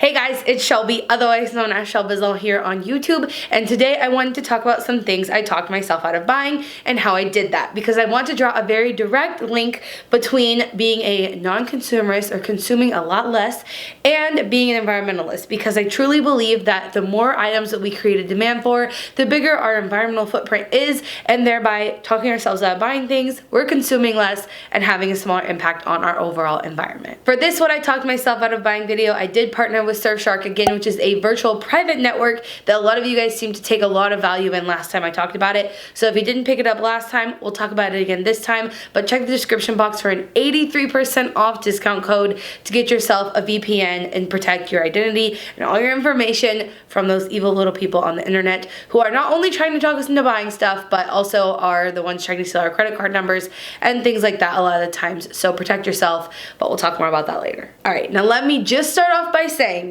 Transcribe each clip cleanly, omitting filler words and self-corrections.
Hey guys, it's Shelby, otherwise known as Shelbizleee here on YouTube, and today I wanted to talk about some things I talked myself out of buying and how I did that, because I want to draw a very direct link between being a non-consumerist or consuming a lot less and being an environmentalist, because I truly believe that the more items that we create a demand for, the bigger our environmental footprint is, and thereby talking ourselves out of buying things, we're consuming less and having a smaller impact on our overall environment. For this What I Talked Myself Out of Buying video, I did partner with Surfshark again, which is a virtual private network that a lot of you guys seem to take a lot of value in last time I talked about it. So if you didn't pick it up last time, we'll talk about it again this time, but check the description box for an 83% off discount code to get yourself a VPN and protect your identity and all your information from those evil little people on the internet who are not only trying to talk us into buying stuff, but also are the ones trying to steal our credit card numbers and things like that a lot of the times. So protect yourself, but we'll talk more about that later. All right, now let me just start off by saying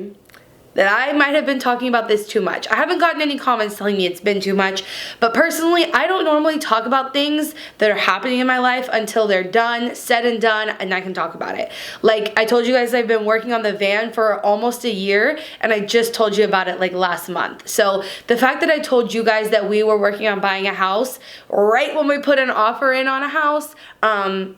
that I might have been talking about this too much. I haven't gotten any comments telling me it's been too much, but personally, I don't normally talk about things that are happening in my life until they're done, said and done, and I can talk about it. Like I told you guys, I've been working on the van for almost a year, and I just told you about it like last month. So the fact that I told you guys that we were working on buying a house right when we put an offer in on a house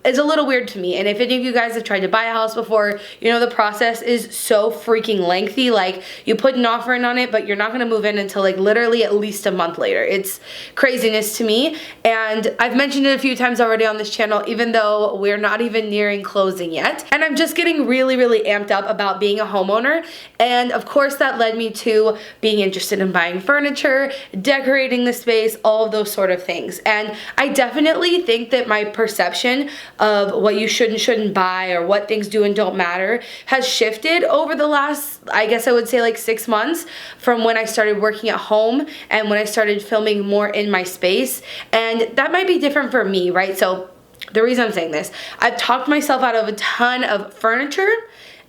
is a little weird to me. And if any of you guys have tried to buy a house before, you know the process is so freaking lengthy. Like, you put an offer in on it, but you're not gonna move in until like literally at least a month later. It's craziness to me, and I've mentioned it a few times already on this channel, even though we're not even nearing closing yet. And I'm just getting really, really amped up about being a homeowner, and of course that led me to being interested in buying furniture, decorating the space, all of those sort of things. And I definitely think that my perception of what you should and shouldn't buy, or what things do and don't matter, has shifted over the last, I guess I would say, like 6 months, from when I started working at home and when I started filming more in my space. And that might be different for me, right? So the reason I'm saying this, I've talked myself out of a ton of furniture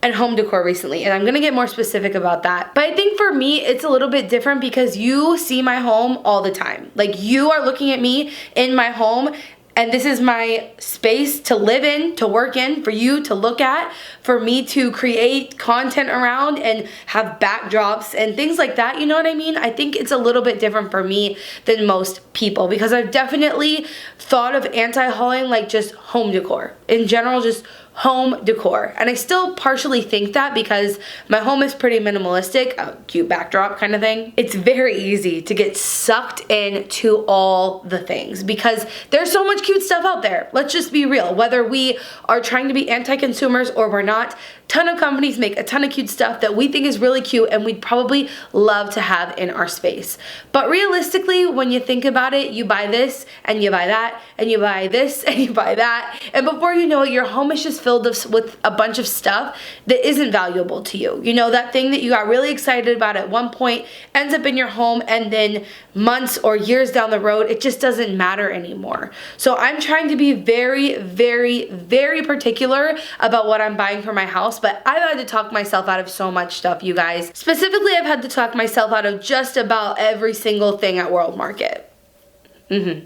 and home decor recently, and I'm gonna get more specific about that. But I think for me, it's a little bit different because you see my home all the time. Like, you are looking at me in my home, and this is my space to live in, to work in, for you to look at, for me to create content around and have backdrops and things like that, you know what I mean? I think it's a little bit different for me than most people, because I've definitely thought of anti-hauling like just home decor. In general, just home decor. And I still partially think that because my home is pretty minimalistic, a cute backdrop kind of thing. It's very easy to get sucked into all the things because there's so much cute stuff out there. Let's just be real. Whether we are trying to be anti-consumers or we're not, ton of companies make a ton of cute stuff that we think is really cute and we'd probably love to have in our space. But realistically, when you think about it, you buy this and you buy that and you buy this and you buy that, and before you know it, your home is just filled with a bunch of stuff that isn't valuable to you. You know, that thing that you got really excited about at one point ends up in your home, and then months or years down the road, it just doesn't matter anymore. So I'm trying to be very, very, very particular about what I'm buying for my house, but I've had to talk myself out of so much stuff, you guys. Specifically, I've had to talk myself out of just about every single thing at World Market.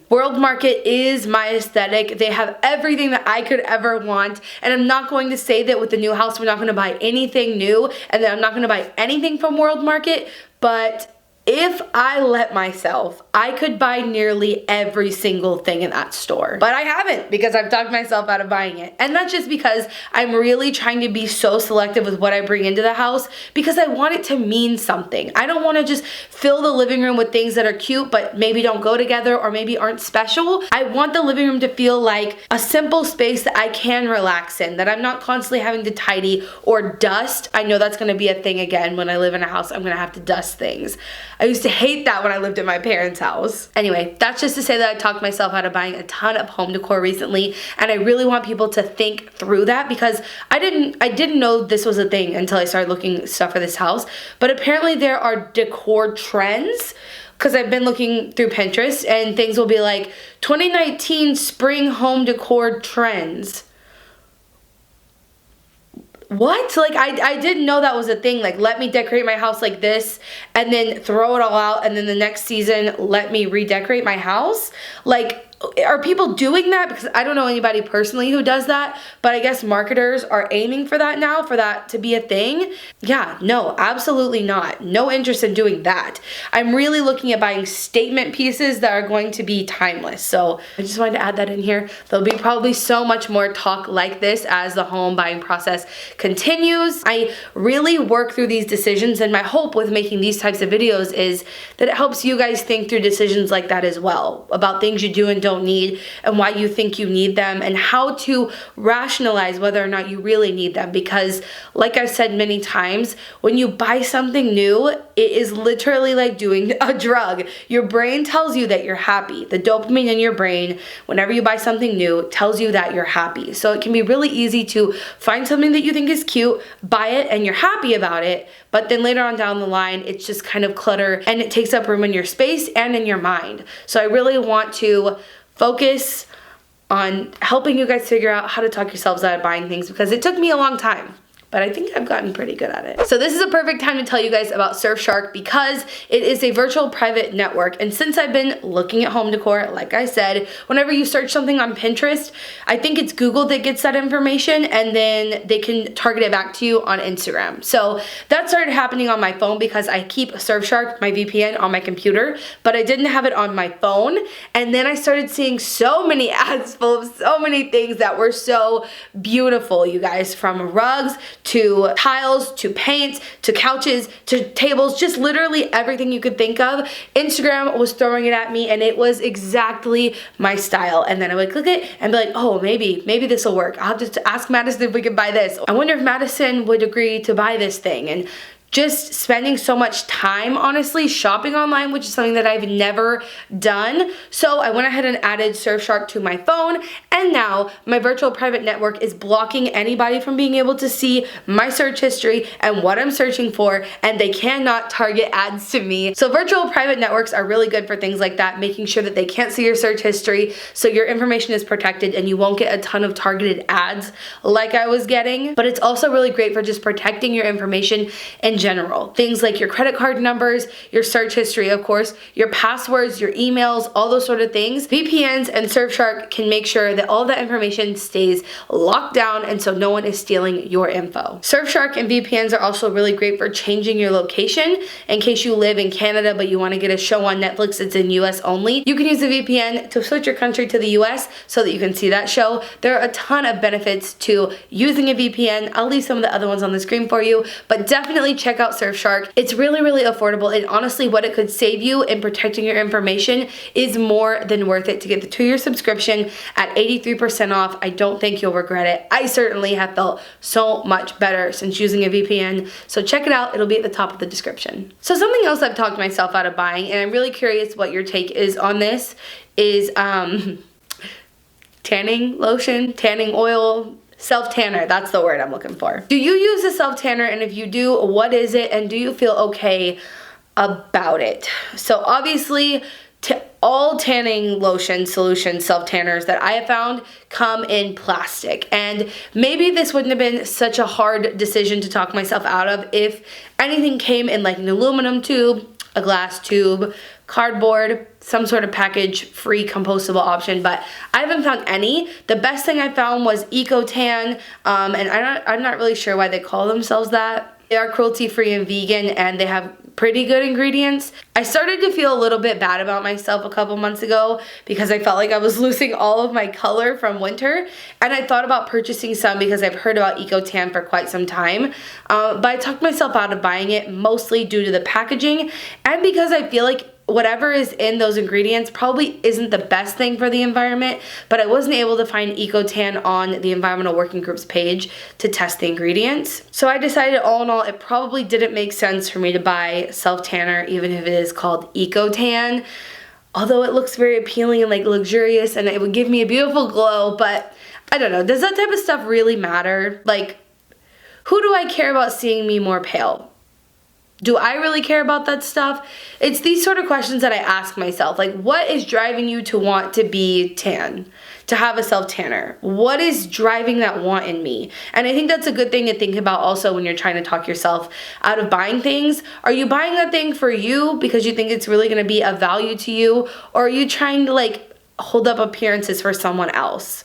World Market is my aesthetic. They have everything that I could ever want, and I'm not going to say that with the new house we're not going to buy anything new and that I'm not going to buy anything from World Market, but if I let myself, I could buy nearly every single thing in that store. But I haven't, because I've talked myself out of buying it. And that's just because I'm really trying to be so selective with what I bring into the house, because I want it to mean something. I don't want to just fill the living room with things that are cute but maybe don't go together or maybe aren't special. I want the living room to feel like a simple space that I can relax in, that I'm not constantly having to tidy or dust. I know that's going to be a thing again. When I live in a house, I'm going to have to dust things. I used to hate that when I lived at my parents' house. Anyway, that's just to say that I talked myself out of buying a ton of home decor recently, and I really want people to think through that, because I didn't know this was a thing until I started looking stuff for this house. But apparently there are decor trends, because I've been looking through Pinterest and things will be like 2019 spring home decor trends. What? Like, I didn't know that was a thing. Like, let me decorate my house like this and then throw it all out, and then the next season let me redecorate my house. Like, are people doing that? Because I don't know anybody personally who does that, but I guess marketers are aiming for that now, for that to be a thing. Yeah, no, absolutely not. No interest in doing that. I'm really looking at buying statement pieces that are going to be timeless. So I just wanted to add that in here. There'll be probably so much more talk like this as the home buying process continues. I really work through these decisions, and my hope with making these types of videos is that it helps you guys think through decisions like that as well, about things you do and don't need and why you think you need them, and how to rationalize whether or not you really need them. Because like I've said many times, when you buy something new, it is literally like doing a drug. Your brain tells you that you're happy. The dopamine in your brain, whenever you buy something new, tells you that you're happy. So it can be really easy to find something that you think is cute, buy it, and you're happy about it, but then later on down the line, it's just kind of clutter and it takes up room in your space and in your mind. So I really want to focus on helping you guys figure out how to talk yourselves out of buying things, because it took me a long time, but I think I've gotten pretty good at it. So this is a perfect time to tell you guys about Surfshark, because it is a virtual private network. And since I've been looking at home decor, like I said, whenever you search something on Pinterest, I think it's Google that gets that information, and then they can target it back to you on Instagram. So that started happening on my phone because I keep Surfshark, my VPN, on my computer, but I didn't have it on my phone. And then I started seeing so many ads full of so many things that were so beautiful, you guys, from rugs to tiles, to paint, to couches, to tables, just literally everything you could think of. Instagram was throwing it at me, and it was exactly my style. And then I would click it and be like, oh, maybe this will work. I'll have to ask Madison if we could buy this. I wonder if Madison would agree to buy this thing. And just spending so much time, honestly, shopping online, which is something that I've never done. So I went ahead and added Surfshark to my phone, and now my virtual private network is blocking anybody from being able to see my search history and what I'm searching for, and they cannot target ads to me. So virtual private networks are really good for things like that, making sure that they can't see your search history, so your information is protected and you won't get a ton of targeted ads like I was getting. But it's also really great for just protecting your information in general. Things like your credit card numbers, your search history, of course, your passwords, your emails, all those sort of things. VPNs and Surfshark can make sure that all that information stays locked down, and so no one is stealing your info. Surfshark and VPNs are also really great for changing your location. In case you live in Canada but you want to get a show on Netflix that's in US only, you can use a VPN to switch your country to the US so that you can see that show. There are a ton of benefits to using a VPN. I'll leave some of the other ones on the screen for you, but definitely check out Surfshark. It's really, really affordable, and honestly, what it could save you in protecting your information is more than worth it. To get the 2-year subscription at 83% off, I don't think you'll regret it. I certainly have felt so much better since using a VPN, so check it out. It'll be at the top of the description. So something else I've talked myself out of buying, and I'm really curious what your take is on this, is tanning lotion, tanning oil, SelfTanner, that's the word I'm looking for. Do you use a SelfTanner, and if you do, what is it, and do you feel okay about it? So obviously, all tanning lotion solutions, self-tanners that I have found come in plastic, and maybe this wouldn't have been such a hard decision to talk myself out of if anything came in like an aluminum tube, a glass tube, cardboard, some sort of package-free compostable option, but I haven't found any. The best thing I found was Eco-Tan, and I'm not really sure why they call themselves that. They are cruelty-free and vegan, and they have pretty good ingredients. I started to feel a little bit bad about myself a couple months ago because I felt like I was losing all of my color from winter, and I thought about purchasing some because I've heard about Eco-Tan for quite some time, but I talked myself out of buying it mostly due to the packaging and because I feel like whatever is in those ingredients probably isn't the best thing for the environment, but I wasn't able to find Eco-Tan on the Environmental Working Group's page to test the ingredients. So I decided all in all, it probably didn't make sense for me to buy SelfTanner, even if it is called Eco-Tan, although it looks very appealing and like luxurious and it would give me a beautiful glow, but I don't know, does that type of stuff really matter? Like, who do I care about seeing me more pale? Do I really care about that stuff? It's these sort of questions that I ask myself. Like, what is driving you to want to be tan? To have a self-tanner? What is driving that want in me? And I think that's a good thing to think about also when you're trying to talk yourself out of buying things. Are you buying that thing for you because you think it's really going to be of value to you? Or are you trying to like hold up appearances for someone else.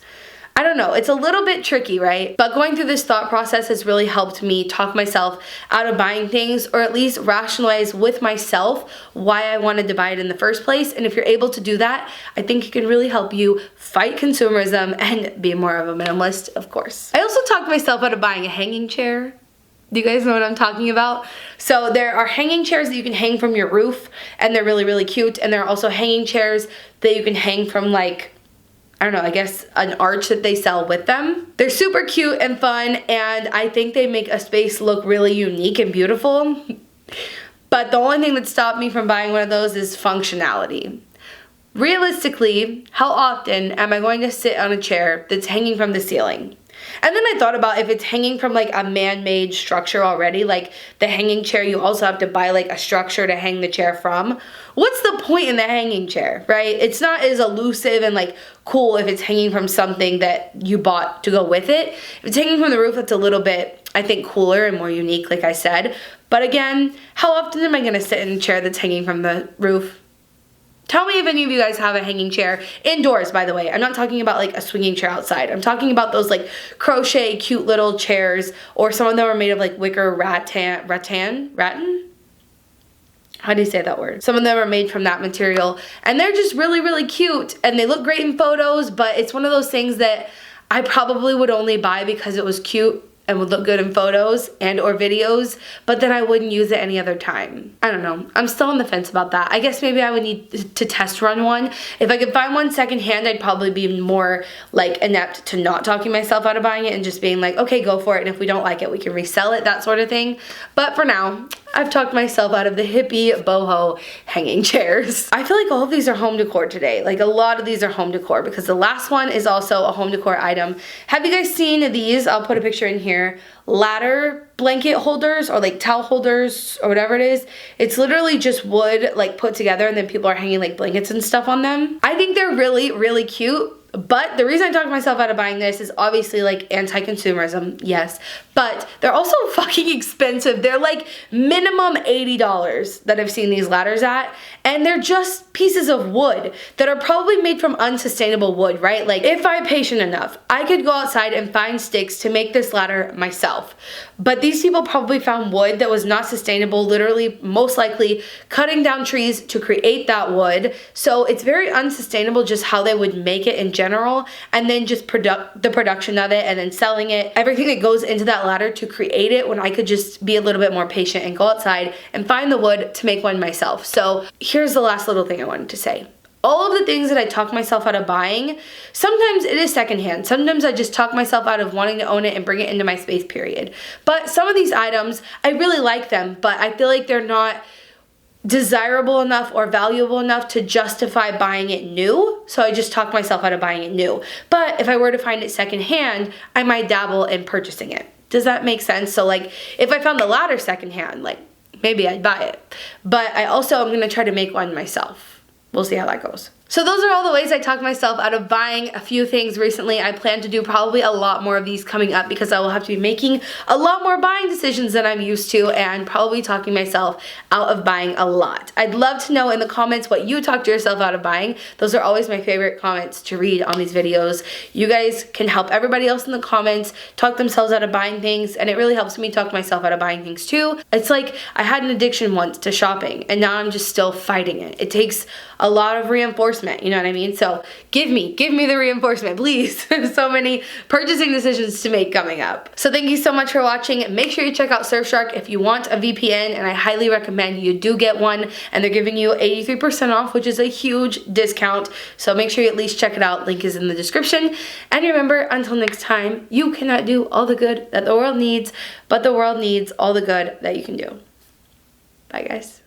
I don't know, it's a little bit tricky, right? But going through this thought process has really helped me talk myself out of buying things, or at least rationalize with myself why I wanted to buy it in the first place. And if you're able to do that, I think it can really help you fight consumerism and be more of a minimalist, of course. I also talked myself out of buying a hanging chair. Do you guys know what I'm talking about? So there are hanging chairs that you can hang from your roof, and they're really, really cute. And there are also hanging chairs that you can hang from, like, I don't know, I guess an arch that they sell with them. They're super cute and fun, and I think they make a space look really unique and beautiful. But the only thing that stopped me from buying one of those is functionality. Realistically, how often am I going to sit on a chair that's hanging from the ceiling? And then I thought about if it's hanging from like a man-made structure already, like the hanging chair, you also have to buy like a structure to hang the chair from. What's the point in the hanging chair, right? It's not as elusive and like cool if it's hanging from something that you bought to go with it. If it's hanging from the roof, that's a little bit, I think, cooler and more unique, like I said. But again, how often am I gonna sit in a chair that's hanging from the roof? Tell me if any of you guys have a hanging chair indoors, by the way. I'm not talking about like a swinging chair outside. I'm talking about those like crochet cute little chairs, or some of them are made of like wicker rattan? How do you say that word? Some of them are made from that material, and they're just really, really cute, and they look great in photos, but it's one of those things that I probably would only buy because it was cute and would look good in photos and or videos, but then I wouldn't use it any other time. I don't know. I'm still on the fence about that. I guess maybe I would need to test run one. If I could find one secondhand, I'd probably be more like inept to not talking myself out of buying it and just being like, okay, go for it, and if we don't like it, we can resell it, that sort of thing. But for now, I've talked myself out of the hippie boho hanging chairs. I feel like all of these are home decor today. Like a lot of these are home decor because the last one is also a home decor item. Have you guys seen these? I'll put a picture in here. Ladder blanket holders, or like towel holders, or whatever it is. It's literally just wood like put together, and then people are hanging like blankets and stuff on them. I think they're really, really cute. But the reason I talked myself out of buying this is obviously like anti-consumerism, yes, but they're also fucking expensive. They're like minimum $80 that I've seen these ladders at, and they're just pieces of wood that are probably made from unsustainable wood, right? Like if I'm patient enough, I could go outside and find sticks to make this ladder myself. But these people probably found wood that was not sustainable, literally most likely cutting down trees to create that wood. So it's very unsustainable just how they would make it in general, and then just the production of it, and then selling it, everything that goes into that ladder to create it, when I could just be a little bit more patient and go outside and find the wood to make one myself. So here's the last little thing I wanted to say. All of the things that I talk myself out of buying, sometimes it is secondhand. Sometimes I just talk myself out of wanting to own it and bring it into my space, period. But some of these items, I really like them, but I feel like they're not desirable enough or valuable enough to justify buying it new, so I just talk myself out of buying it new. But if I were to find it secondhand, I might dabble in purchasing it. Does that make sense? So like if I found the ladder secondhand, like maybe I'd buy it. But I also am gonna try to make one myself. We'll see how that goes. So those are all the ways I talked myself out of buying a few things recently. I plan to do probably a lot more of these coming up because I will have to be making a lot more buying decisions than I'm used to, and probably talking myself out of buying a lot. I'd love to know in the comments what you talked yourself out of buying. Those are always my favorite comments to read on these videos. You guys can help everybody else in the comments talk themselves out of buying things, and it really helps me talk myself out of buying things too. It's like I had an addiction once to shopping, and now I'm just still fighting it. It takes a lot of reinforcement, you know what I mean? So give me the reinforcement, please. So many purchasing decisions to make coming up. So thank you so much for watching. Make sure you check out Surfshark if you want a VPN, and I highly recommend you do get one, and they're giving you 83% off, which is a huge discount. So make sure you at least check it out. Link is in the description. And remember, until next time, you cannot do all the good that the world needs, but the world needs all the good that you can do. Bye guys.